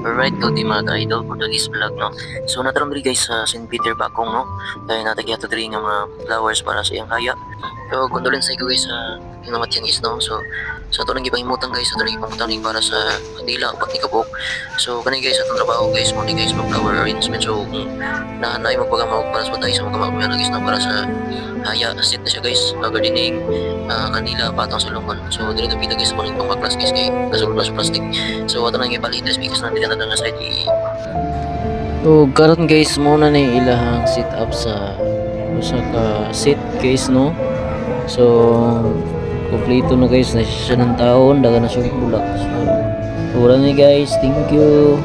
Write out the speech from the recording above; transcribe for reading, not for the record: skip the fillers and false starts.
Alright, good day mga ka-idol for today's vlog, no? So, nataram diri guys sa St. Peter Bakong, no? Dahil natagya ito diri nga mga flowers para sa iyang haya. So, condolence sa guys sa namatyan guys, no? So, sa ito nang ipangimutang guys, sa ito nang ipangimutang para sa kandila, ang pati kabuk. So, kanina guys, atong trabaho guys, mo guys, mag flower arrangement. So, kung nahanay magpagamawag para sa matay, sa magkamawag na guys, na para sa haya, set na siya guys, gardening, kanila, patong sa lungon. So, dili na pita guys, kung itong baklas guys, kay kasulod na sa plastic. So ato nang ipalitas because nanti na nga side So karon guys muna ni ilahang sit up sa usa ka seat guys no. So kompleto na guys na siya ng taon daga na siya bulak. So wala ni guys, thank you.